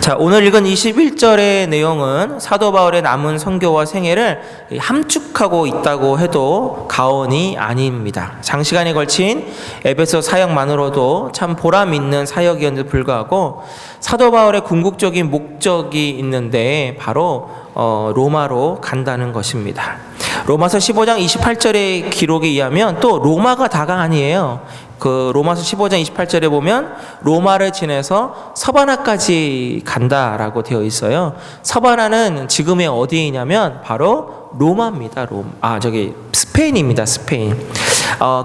자, 오늘 읽은 21절의 내용은 사도 바울의 남은 선교와 생애를 함축하고 있다고 해도 과언이 아닙니다. 장시간에 걸친 에베소 사역만으로도 참 보람 있는 사역이었는데 불구하고 사도 바울의 궁극적인 목적이 있는데 바로 로마로 간다는 것입니다. 로마서 15장 28절의 기록에 의하면 또 로마가 다가 아니에요. 그 로마서 15장 28절에 보면 로마를 지나서 서바나까지 간다라고 되어 있어요. 서바나는 지금의 어디이냐면 바로 로마입니다. 스페인입니다. 스페인.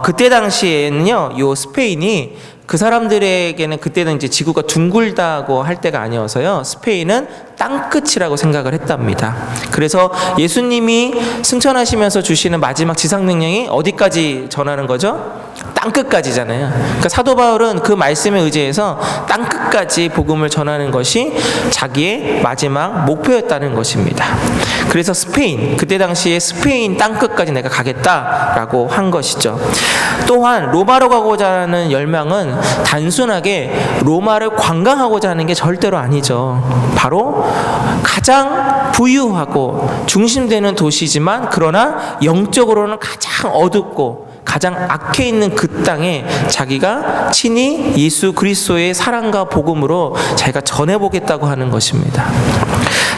그때 당시에는요, 요 스페인이 그 사람들에게는 그때는 이제 지구가 둥글다고 할 때가 아니어서요, 스페인은 땅끝이라고 생각을 했답니다. 그래서 예수님이 승천하시면서 주시는 마지막 지상명령이 어디까지 전하는 거죠? 땅끝까지잖아요. 그러니까 사도 바울은 그 말씀에 의지해서 땅끝까지 복음을 전하는 것이 자기의 마지막 목표였다는 것입니다. 그래서 스페인, 그때 당시에 스페인 땅끝까지 내가 가겠다라고 한 것이죠. 또한 로마로 가고자 하는 열망은 단순하게 로마를 관광하고자 하는 게 절대로 아니죠. 바로 가장 부유하고 중심되는 도시지만 그러나 영적으로는 가장 어둡고 가장 악해 있는 그 땅에 자기가 친히 예수 그리스도의 사랑과 복음으로 자기가 전해보겠다고 하는 것입니다.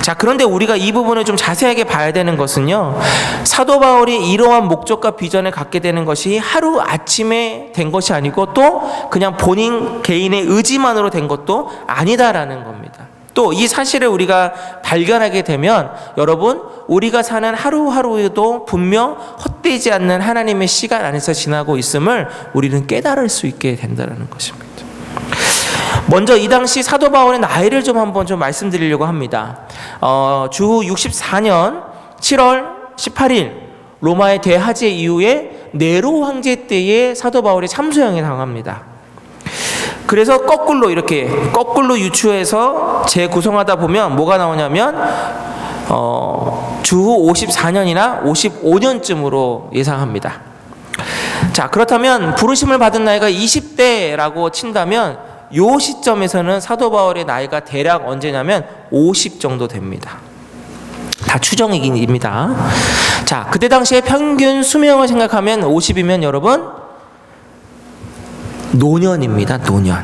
자, 그런데 우리가 이 부분을 좀 자세하게 봐야 되는 것은요, 사도 바울이 이러한 목적과 비전을 갖게 되는 것이 하루아침에 된 것이 아니고 또 그냥 본인 개인의 의지만으로 된 것도 아니다라는 겁니다. 또 이 사실을 우리가 발견하게 되면 여러분, 우리가 사는 하루하루에도 분명 헛되지 않는 하나님의 시간 안에서 지나고 있음을 우리는 깨달을 수 있게 된다는 것입니다. 먼저 이 당시 사도 바울의 나이를 한번 말씀드리려고 합니다. 주후 64년 7월 18일 로마의 대화재 이후에 네로 황제 때에 사도 바울이 참수형에 당합니다. 그래서 거꾸로 유추해서 재구성하다 보면 뭐가 나오냐면 주후 54년이나 55년쯤으로 예상합니다. 자, 그렇다면 부르심을 받은 나이가 20대라고 친다면 이 시점에서는 사도 바울의 나이가 대략 언제냐면 50 정도 됩니다. 다 추정입니다. 자, 그때 당시에 평균 수명을 생각하면 50이면 여러분 노년입니다. 노년.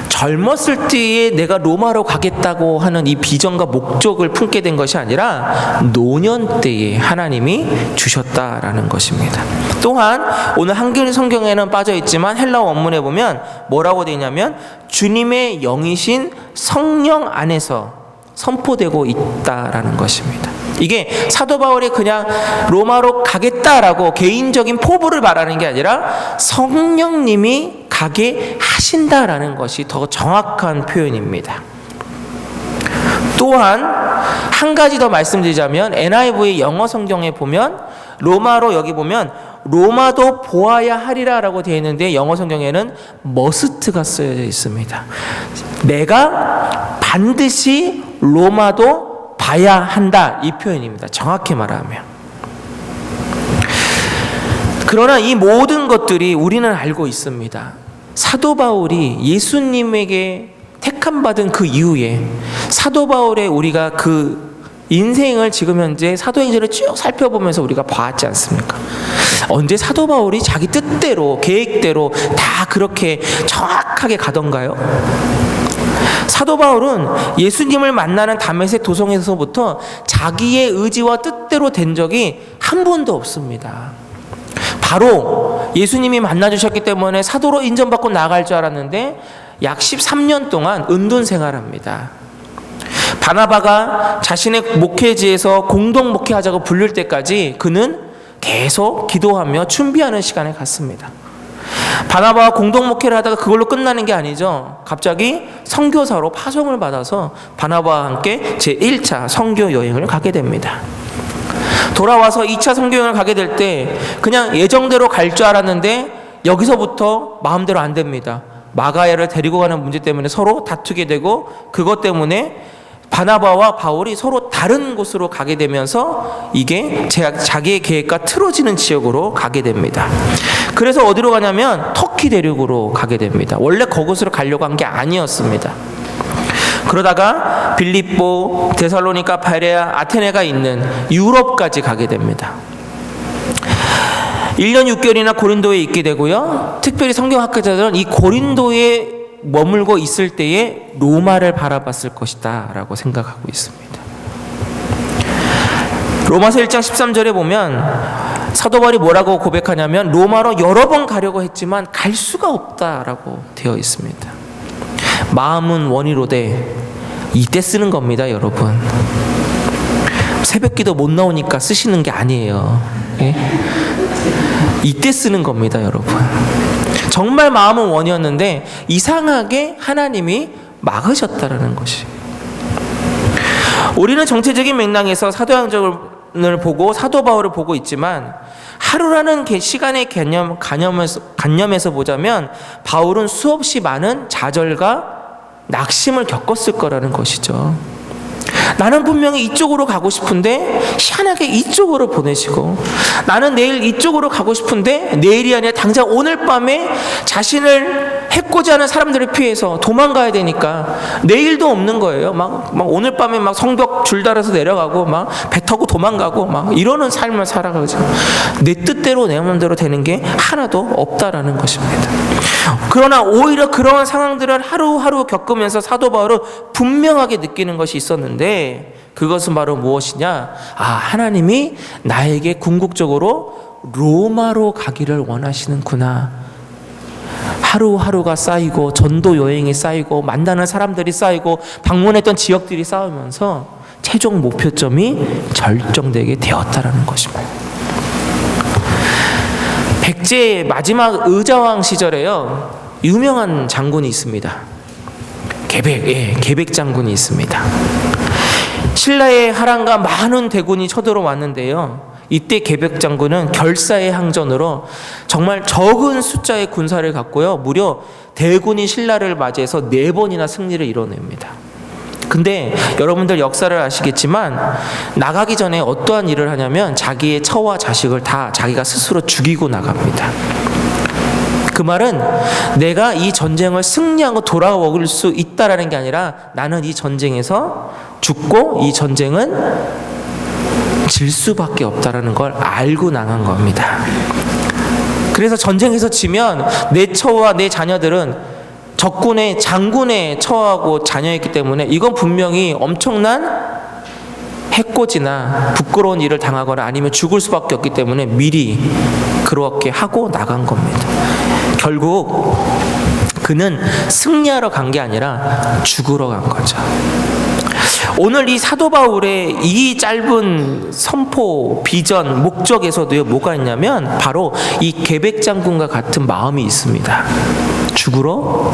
젊었을 때에 내가 로마로 가겠다고 하는 이 비전과 목적을 품게 된 것이 아니라 노년 때에 하나님이 주셨다라는 것입니다. 또한 오늘 한글 성경에는 빠져 있지만 헬라어 원문에 보면 뭐라고 되어 있냐면 주님의 영이신 성령 안에서 선포되고 있다라는 것입니다. 이게 사도 바울이 그냥 로마로 가겠다라고 개인적인 포부를 말하는 게 아니라 성령님이 가게 하신다라는 것이 더 정확한 표현입니다. 또한 한 가지 더 말씀드리자면 NIV의 영어 성경에 보면 로마로 여기 보면 로마도 보아야 하리라라고 되어 있는데 영어 성경에는 머스트가 쓰여져 있습니다. 내가 반드시 로마도 봐야 한다, 이 표현입니다. 정확히 말하면. 그러나 이 모든 것들이 우리는 알고 있습니다. 사도 바울이 예수님에게 택함받은 그 이후에 사도 바울의 우리가 그 인생을 지금 현재 사도행전을 쭉 살펴보면서 우리가 봤지 않습니까? 언제 사도 바울이 자기 뜻대로 계획대로 다 그렇게 정확하게 가던가요? 사도 바울은 예수님을 만나는 다메섹 도성에서부터 자기의 의지와 뜻대로 된 적이 한 번도 없습니다. 바로 예수님이 만나주셨기 때문에 사도로 인정받고 나갈 줄 알았는데 약 13년 동안 은둔 생활합니다. 바나바가 자신의 목회지에서 공동 목회하자고 부를 때까지 그는 계속 기도하며 준비하는 시간을 갖습니다. 바나바와 공동 목회를 하다가 그걸로 끝나는 게 아니죠. 갑자기 선교사로 파송을 받아서 바나바와 함께 제1차 선교 여행을 가게 됩니다. 돌아와서 2차 선교 여행을 가게 될 때 그냥 예정대로 갈 줄 알았는데 여기서부터 마음대로 안 됩니다. 마가야를 데리고 가는 문제 때문에 서로 다투게 되고 그것 때문에 바나바와 바울이 서로 다른 곳으로 가게 되면서 이게 자기의 계획과 틀어지는 지역으로 가게 됩니다. 그래서 어디로 가냐면 터키 대륙으로 가게 됩니다. 원래 그곳으로 가려고 한 게 아니었습니다. 그러다가 빌립보, 데살로니가, 베레아, 아테네가 있는 유럽까지 가게 됩니다. 1년 6개월이나 고린도에 있게 되고요. 특별히 성경학자들은 이 고린도에 머물고 있을 때에 로마를 바라봤을 것이다 라고 생각하고 있습니다. 로마서 1장 13절에 보면 사도 바울이 뭐라고 고백하냐면 로마로 여러 번 가려고 했지만 갈 수가 없다라고 되어 있습니다. 마음은 원이로되 이때 쓰는 겁니다, 여러분. 새벽기도 못 나오니까 쓰시는 게 아니에요. 예? 이때 쓰는 겁니다, 여러분. 정말 마음은 원이었는데 이상하게 하나님이 막으셨다라는 것이. 우리는 정체적인 맥락에서 사도행전을 보고 사도 바울을 보고 있지만 하루라는 시간의 관념에서 보자면 바울은 수없이 많은 좌절과 낙심을 겪었을 거라는 것이죠. 나는 분명히 이쪽으로 가고 싶은데 희한하게 이쪽으로 보내시고, 나는 내일 이쪽으로 가고 싶은데 내일이 아니라 당장 오늘 밤에 자신을 해코지 하는 사람들을 피해서 도망가야 되니까 내일도 없는 거예요. 막 오늘 밤에 막 성벽 줄 달아서 내려가고 막 배 타고 도망가고 막 이러는 삶을 살아가죠. 내 뜻대로 내 마음대로 되는 게 하나도 없다라는 것입니다. 그러나 오히려 그러한 상황들을 하루하루 겪으면서 사도 바울은 분명하게 느끼는 것이 있었는데, 그것은 바로 무엇이냐? 하나님이 나에게 궁극적으로 로마로 가기를 원하시는구나. 하루하루가 쌓이고 전도 여행이 쌓이고 만나는 사람들이 쌓이고 방문했던 지역들이 쌓이면서 최종 목표점이 절정되게 되었다라는 것입니다. 백제 마지막 의자왕 시절에요, 유명한 장군이 있습니다. 계백 장군이 있습니다. 신라의 하란과 많은 대군이 쳐들어왔는데요, 이때 계백 장군은 결사의 항전으로 정말 적은 숫자의 군사를 갖고요, 무려 대군이 신라를 맞이해서 4번이나 승리를 이뤄냅니다. 근데 여러분들 역사를 아시겠지만 나가기 전에 어떠한 일을 하냐면 자기의 처와 자식을 다 자기가 스스로 죽이고 나갑니다. 그 말은 내가 이 전쟁을 승리하고 돌아올 수 있다라는 게 아니라 나는 이 전쟁에서 죽고 이 전쟁은 질 수밖에 없다라는 걸 알고 나간 겁니다. 그래서 전쟁에서 지면 내 처와 내 자녀들은 적군의 장군에 처하고 자녀였기 때문에 이건 분명히 엄청난 해코지나 부끄러운 일을 당하거나 아니면 죽을 수밖에 없기 때문에 미리 그렇게 하고 나간 겁니다. 결국 그는 승리하러 간 게 아니라 죽으러 간 거죠. 오늘 이 사도 바울의 이 짧은 선포, 비전, 목적에서도요, 뭐가 있냐면 바로 이 계백 장군과 같은 마음이 있습니다. 죽으러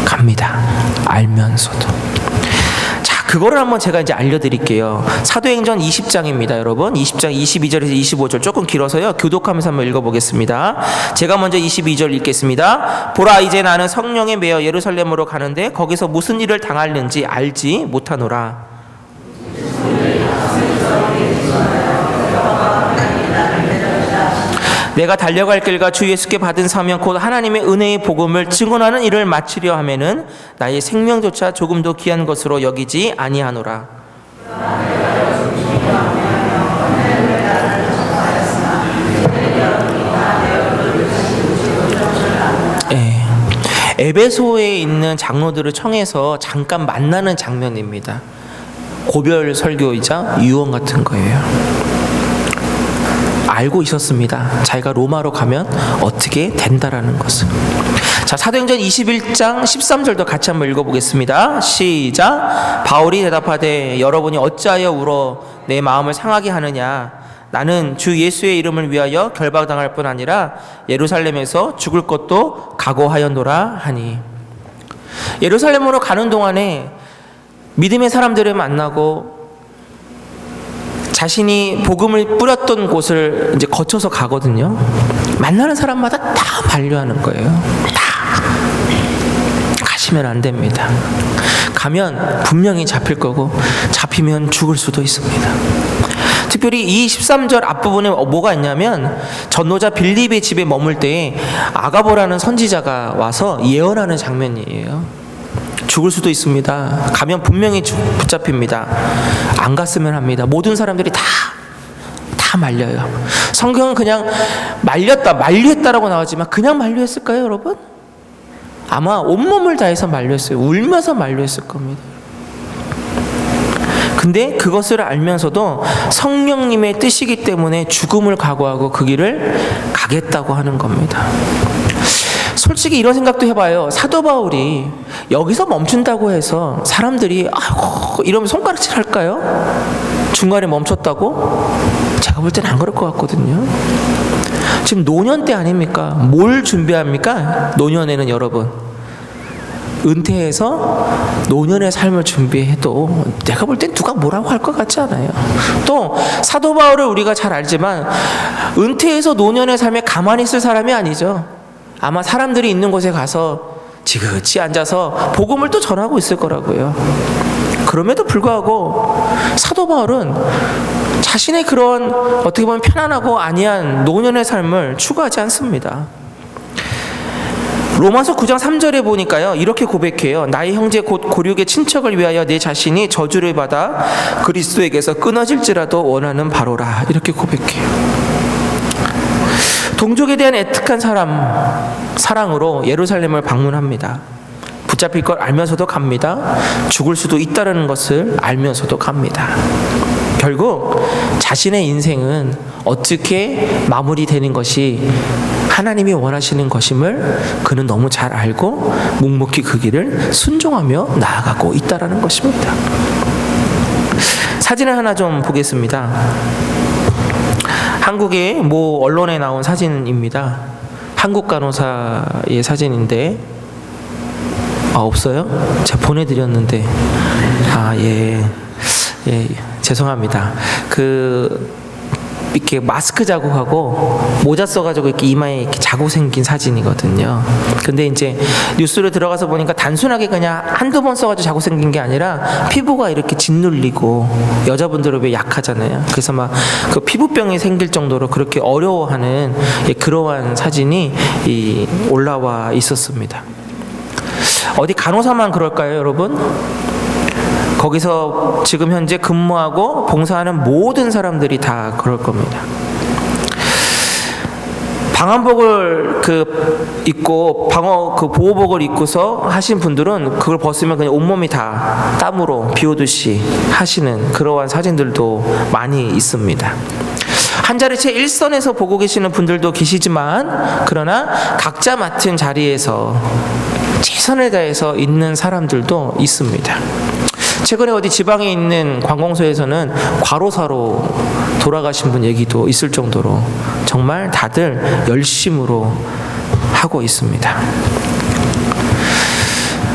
갑니다. 알면서도. 자, 그거를 한번 제가 이제 알려드릴게요. 사도행전 20장입니다, 여러분. 20장 22절에서 25절 조금 길어서요, 교독하면서 한번 읽어보겠습니다. 제가 먼저 22절 읽겠습니다. 보라, 이제 나는 성령에 매여 예루살렘으로 가는데 거기서 무슨 일을 당할는지 알지 못하노라. 내가 달려갈 길과 주 예수께 받은 사명 곧 하나님의 은혜의 복음을 증언하는 일을 마치려 하면은 나의 생명조차 조금도 귀한 것으로 여기지 아니하노라. 에베소에 있는 장로들을 청해서 잠깐 만나는 장면입니다. 고별 설교이자 유언 같은 거예요. 알고 있었습니다. 자기가 로마로 가면 어떻게 된다라는 것을. 자, 사도행전 21장 13절도 같이 한번 읽어보겠습니다. 시작. 바울이 대답하되 여러분이 어찌하여 울어 내 마음을 상하게 하느냐. 나는 주 예수의 이름을 위하여 결박당할 뿐 아니라 예루살렘에서 죽을 것도 각오하였노라 하니. 예루살렘으로 가는 동안에 믿음의 사람들을 만나고 자신이 복음을 뿌렸던 곳을 이제 거쳐서 가거든요. 만나는 사람마다 다 반려하는 거예요. 다. 가시면 안 됩니다. 가면 분명히 잡힐 거고 잡히면 죽을 수도 있습니다. 특별히 이 13절 앞부분에 뭐가 있냐면 전도자 빌립의 집에 머물 때 아가보라는 선지자가 와서 예언하는 장면이에요. 죽을 수도 있습니다. 가면 분명히 붙잡힙니다. 안 갔으면 합니다. 모든 사람들이 다 말려요. 성경은 그냥 만류했다라고 나오지만 그냥 만류했을까요, 여러분? 아마 온몸을 다해서 만류했어요. 울면서 만류했을 겁니다. 근데 그것을 알면서도 성령님의 뜻이기 때문에 죽음을 각오하고 그 길을 가겠다고 하는 겁니다. 솔직히 이런 생각도 해봐요. 사도 바울이 여기서 멈춘다고 해서 사람들이 아이고 이러면 손가락질 할까요? 중간에 멈췄다고? 제가 볼 때는 안 그럴 것 같거든요. 지금 노년 때 아닙니까? 뭘 준비합니까? 노년에는 여러분 은퇴해서 노년의 삶을 준비해도 내가 볼 땐 누가 뭐라고 할 것 같지 않아요. 또 사도 바울을 우리가 잘 알지만 은퇴해서 노년의 삶에 가만히 있을 사람이 아니죠. 아마 사람들이 있는 곳에 가서 지그치 앉아서 복음을 또 전하고 있을 거라고요. 그럼에도 불구하고 사도 바울은 자신의 그런 어떻게 보면 편안하고 안이한 노년의 삶을 추구하지 않습니다. 로마서 9장 3절에 보니까요 이렇게 고백해요. 나의 형제 곧 고륙의 친척을 위하여 내 자신이 저주를 받아 그리스도에게서 끊어질지라도 원하는 바로라. 이렇게 고백해요. 동족에 대한 애틋한 사랑으로 예루살렘을 방문합니다. 붙잡힐 걸 알면서도 갑니다. 죽을 수도 있다는 것을 알면서도 갑니다. 결국 자신의 인생은 어떻게 마무리되는 것이 하나님이 원하시는 것임을 그는 너무 잘 알고 묵묵히 그 길을 순종하며 나아가고 있다는 것입니다. 사진을 하나 좀 보겠습니다. 한국의 모 언론에 나온 사진입니다. 한국 간호사의 사진인데 없어요? 제가 보내드렸는데 예, 죄송합니다. 이렇게 마스크 자국하고 모자 써가지고 이렇게 이마에 이렇게 자국 생긴 사진이거든요. 근데 이제 뉴스를 들어가서 보니까 단순하게 그냥 한두 번 써가지고 자국 생긴 게 아니라 피부가 이렇게 짓눌리고 여자분들은 왜 약하잖아요. 그래서 막 그 피부병이 생길 정도로 그렇게 어려워하는 그러한 사진이 올라와 있었습니다. 어디 간호사만 그럴까요, 여러분? 거기서 지금 현재 근무하고 봉사하는 모든 사람들이 다 그럴 겁니다. 방한복을 입고 보호복을 입고서 하신 분들은 그걸 벗으면 그냥 온몸이 다 땀으로 비 오듯이 하시는 그러한 사진들도 많이 있습니다. 한 자리 채 일선에서 보고 계시는 분들도 계시지만 그러나 각자 맡은 자리에서 최선을 다해서 있는 사람들도 있습니다. 최근에 어디 지방에 있는 관공서에서는 과로사로 돌아가신 분 얘기도 있을 정도로 정말 다들 열심으로 하고 있습니다.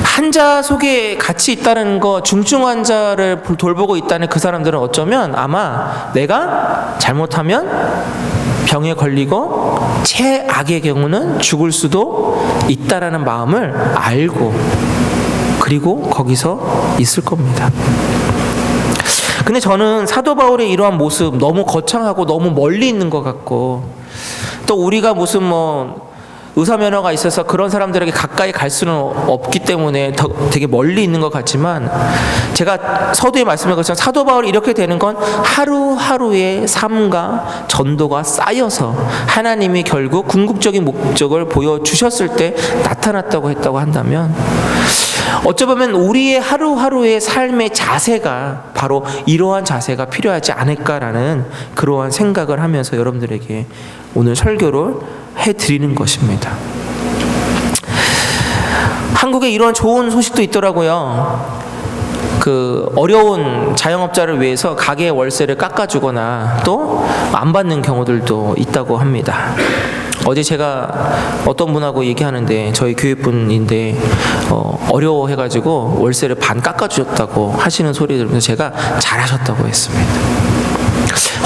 환자 속에 같이 있다는 거, 중증 환자를 돌보고 있다는 그 사람들은 어쩌면 아마 내가 잘못하면 병에 걸리고 최악의 경우는 죽을 수도 있다라는 마음을 알고 그리고 거기서 있을 겁니다. 근데 저는 사도 바울의 이러한 모습 너무 거창하고 너무 멀리 있는 것 같고 또 우리가 무슨 의사면허가 있어서 그런 사람들에게 가까이 갈 수는 없기 때문에 되게 멀리 있는 것 같지만 제가 서두에 말씀한 것처럼 사도 바울이 이렇게 되는 건 하루하루의 삶과 전도가 쌓여서 하나님이 결국 궁극적인 목적을 보여주셨을 때 나타났다고 했다고 한다면 어쩌면 우리의 하루하루의 삶의 자세가 바로 이러한 자세가 필요하지 않을까라는 그러한 생각을 하면서 여러분들에게 오늘 설교를 해드리는 것입니다. 한국에 이런 좋은 소식도 있더라고요. 어려운 자영업자를 위해서 가게 월세를 깎아주거나 또 안 받는 경우들도 있다고 합니다. 어제 제가 어떤 분하고 얘기하는데 저희 교회분인데 어려워해가지고 월세를 반 깎아주셨다고 하시는 소리 들으면서 제가 잘하셨다고 했습니다.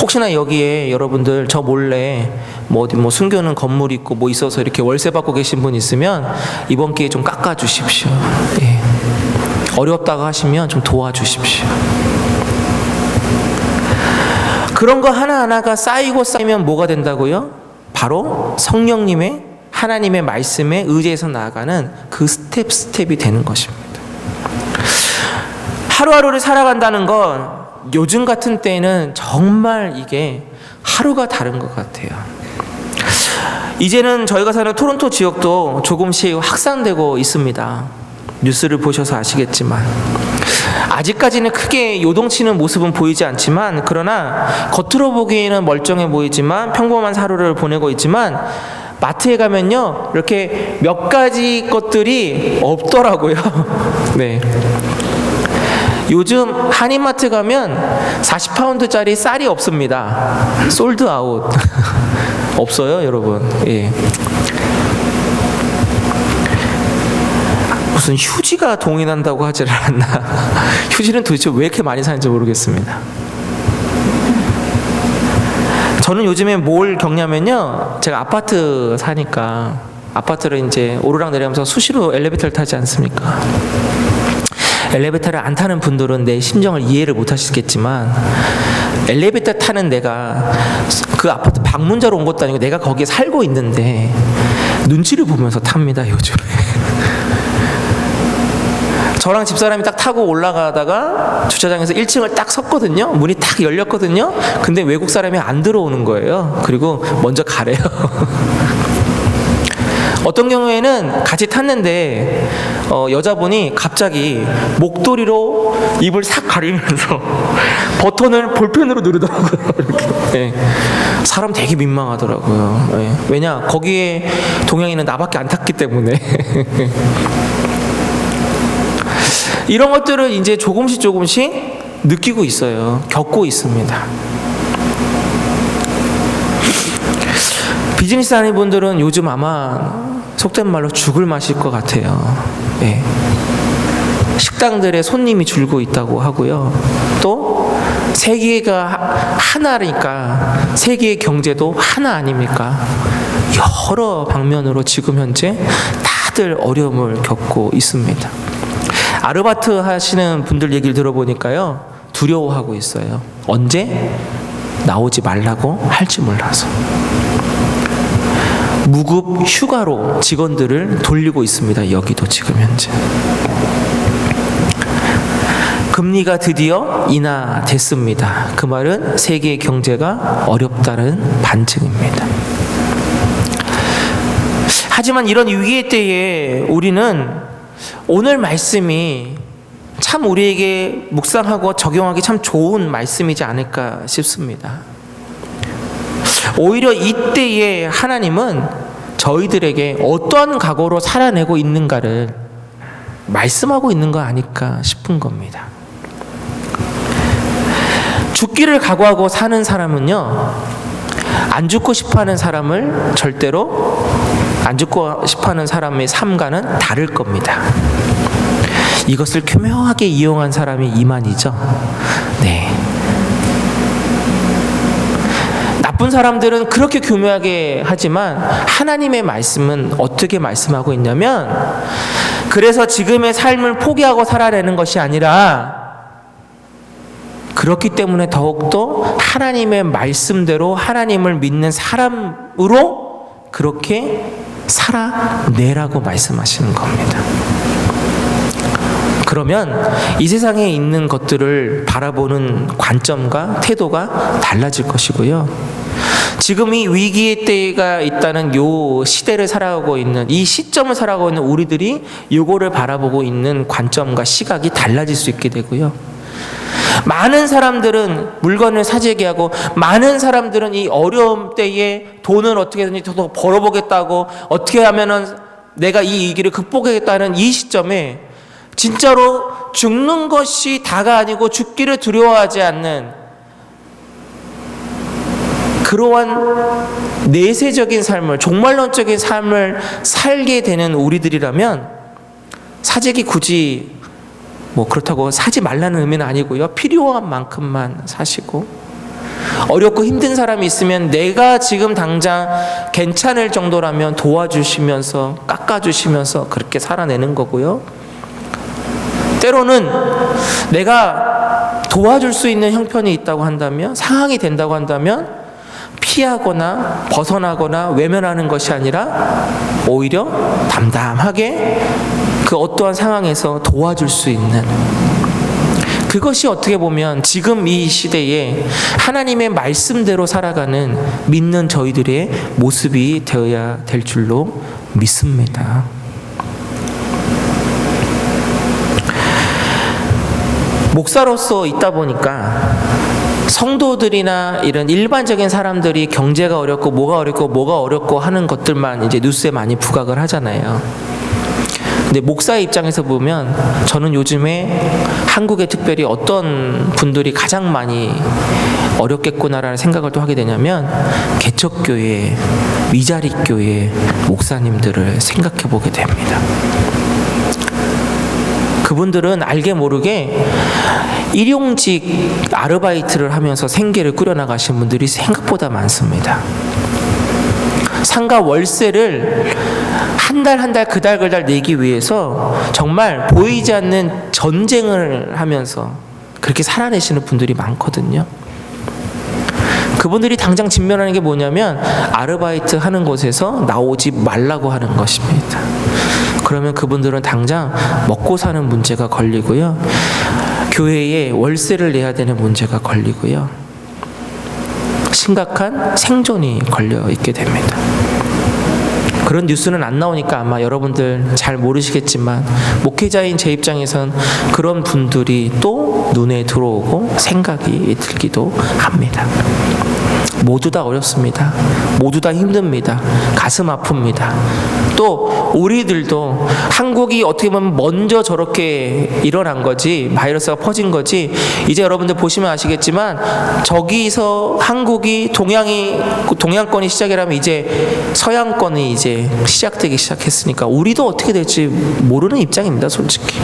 혹시나 여기에 여러분들 저 몰래 어디 숨겨놓은 건물 있고 있어서 이렇게 월세 받고 계신 분 있으면 이번 기회에 좀 깎아주십시오. 예. 어렵다고 하시면 좀 도와주십시오. 그런 거 하나하나가 쌓이면 뭐가 된다고요? 바로 성령님의 하나님의 말씀에 의지해서 나아가는 그 스텝이 되는 것입니다. 하루하루를 살아간다는 건 요즘 같은 때에는 정말 이게 하루가 다른 것 같아요. 이제는 저희가 사는 토론토 지역도 조금씩 확산되고 있습니다. 뉴스를 보셔서 아시겠지만 아직까지는 크게 요동치는 모습은 보이지 않지만, 그러나 겉으로 보기에는 멀쩡해 보이지만 평범한 하루를 보내고 있지만, 마트에 가면요 이렇게 몇 가지 것들이 없더라고요. 네. 요즘 한인마트 가면 40파운드짜리 쌀이 없습니다. 솔드 아웃. 없어요, 여러분. 예. 무슨 휴지가 동인한다고 하질 않나. 휴지는 도대체 왜 이렇게 많이 사는지 모르겠습니다. 저는 요즘에 뭘 겪냐면요, 제가 아파트 사니까 아파트를 이제 오르락 내리면서 수시로 엘리베이터를 타지 않습니까? 엘리베이터를 안 타는 분들은 내 심정을 이해를 못 하시겠지만, 엘리베이터 타는 내가 그 아파트 방문자로 온 것도 아니고 내가 거기에 살고 있는데 눈치를 보면서 탑니다, 요즘에. 저랑 집사람이 딱 타고 올라가다가 주차장에서 1층을 딱 섰거든요. 문이 딱 열렸거든요. 근데 외국 사람이 안 들어오는 거예요. 그리고 먼저 가래요. 어떤 경우에는 같이 탔는데 여자분이 갑자기 목도리로 입을 싹 가리면서 버튼을 볼펜으로 누르더라고요. 이렇게. 네. 사람 되게 민망하더라고요. 네. 왜냐, 거기에 동양인은 나밖에 안 탔기 때문에. 이런 것들을 이제 조금씩 느끼고 있어요. 겪고 있습니다. 비즈니스 하는 분들은 요즘 아마 속된 말로 죽을 맛일 것 같아요. 예. 식당들의 손님이 줄고 있다고 하고요. 또 세계가 하나니까 세계의 경제도 하나 아닙니까? 여러 방면으로 지금 현재 다들 어려움을 겪고 있습니다. 아르바이트 하시는 분들 얘기를 들어보니까요, 두려워하고 있어요. 언제 나오지 말라고 할지 몰라서. 무급 휴가로 직원들을 돌리고 있습니다. 여기도 지금 현재. 금리가 드디어 인하됐습니다. 그 말은 세계 경제가 어렵다는 반증입니다. 하지만 이런 위기의 때에 우리는 오늘 말씀이 참 우리에게 묵상하고 적용하기 참 좋은 말씀이지 않을까 싶습니다. 오히려 이때에 하나님은 저희들에게 어떠한 각오로 살아내고 있는가를 말씀하고 있는 거 아닐까 싶은 겁니다. 죽기를 각오하고 사는 사람은요, 안 죽고 싶어하는 사람을 절대로 안 죽고 싶어하는 사람의 삶과는 다를 겁니다. 이것을 교묘하게 이용한 사람이 이만이죠. 네. 나쁜 사람들은 그렇게 교묘하게 하지만 하나님의 말씀은 어떻게 말씀하고 있냐면, 그래서 지금의 삶을 포기하고 살아내는 것이 아니라, 그렇기 때문에 더욱더 하나님의 말씀대로 하나님을 믿는 사람으로 그렇게 살아내라고 말씀하시는 겁니다. 그러면 이 세상에 있는 것들을 바라보는 관점과 태도가 달라질 것이고요. 지금 이 위기의 때가 있다는 요 시대를 살아가고 있는, 이 시점을 살아가고 있는 우리들이 요거를 바라보고 있는 관점과 시각이 달라질 수 있게 되고요. 많은 사람들은 물건을 사재기 하고, 많은 사람들은 이 어려움 때에 돈을 어떻게든지 더 벌어보겠다고, 어떻게 하면은 내가 이 위기를 극복하겠다는 이 시점에 진짜로 죽는 것이 다가 아니고 죽기를 두려워하지 않는 그러한 내세적인 삶을, 종말론적인 삶을 살게 되는 우리들이라면, 사재기 굳이 뭐 그렇다고 사지 말라는 의미는 아니고요. 필요한 만큼만 사시고, 어렵고 힘든 사람이 있으면 내가 지금 당장 괜찮을 정도라면 도와주시면서 깎아주시면서 그렇게 살아내는 거고요. 때로는 내가 도와줄 수 있는 형편이 있다고 한다면, 상황이 된다고 한다면 피하거나 벗어나거나 외면하는 것이 아니라 오히려 담담하게 그 어떠한 상황에서 도와줄 수 있는, 그것이 어떻게 보면 지금 이 시대에 하나님의 말씀대로 살아가는 믿는 저희들의 모습이 되어야 될 줄로 믿습니다. 목사로서 있다 보니까 성도들이나 이런 일반적인 사람들이 경제가 어렵고 뭐가 어렵고 하는 것들만 이제 뉴스에 많이 부각을 하잖아요. 근데 목사의 입장에서 보면 저는 요즘에 한국에 특별히 어떤 분들이 가장 많이 어렵겠구나라는 생각을 또 하게 되냐면 개척교회, 위자립교회 목사님들을 생각해 보게 됩니다. 그분들은 알게 모르게 일용직 아르바이트를 하면서 생계를 꾸려나가신 분들이 생각보다 많습니다. 상가 월세를 한 달 그달 내기 위해서 정말 보이지 않는 전쟁을 하면서 그렇게 살아내시는 분들이 많거든요. 그분들이 당장 직면하는 게 뭐냐면 아르바이트 하는 곳에서 나오지 말라고 하는 것입니다. 그러면 그분들은 당장 먹고 사는 문제가 걸리고요. 교회에 월세를 내야 되는 문제가 걸리고요. 심각한 생존이 걸려 있게 됩니다. 그런 뉴스는 안 나오니까 아마 여러분들 잘 모르시겠지만 목회자인 제 입장에선 그런 분들이 또 눈에 들어오고 생각이 들기도 합니다. 모두 다 어렵습니다. 모두 다 힘듭니다. 가슴 아픕니다. 또 우리들도 한국이 어떻게 보면 먼저 저렇게 일어난 거지, 바이러스가 퍼진 거지, 이제 여러분들 보시면 아시겠지만 저기서 한국이 동양권이 시작이라면 이제 서양권이 이제 시작되기 시작했으니까 우리도 어떻게 될지 모르는 입장입니다, 솔직히.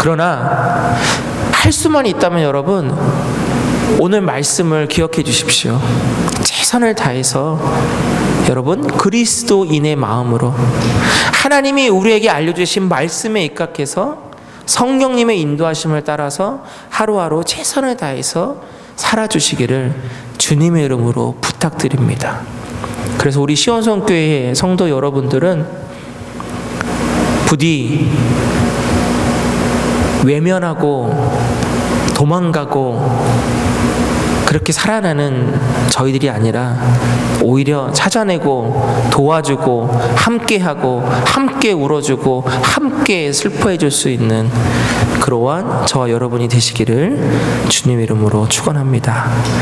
그러나 할 수만 있다면 여러분 오늘 말씀을 기억해 주십시오. 최선을 다해서 여러분 그리스도인의 마음으로 하나님이 우리에게 알려주신 말씀에 입각해서 성령님의 인도하심을 따라서 하루하루 최선을 다해서 살아주시기를 주님의 이름으로 부탁드립니다. 그래서 우리 시온성교회의 성도 여러분들은 부디 외면하고 도망가고 그렇게 살아나는 저희들이 아니라 오히려 찾아내고 도와주고 함께하고 함께 울어주고 함께 슬퍼해 줄 수 있는 그러한 저와 여러분이 되시기를 주님 이름으로 축원합니다.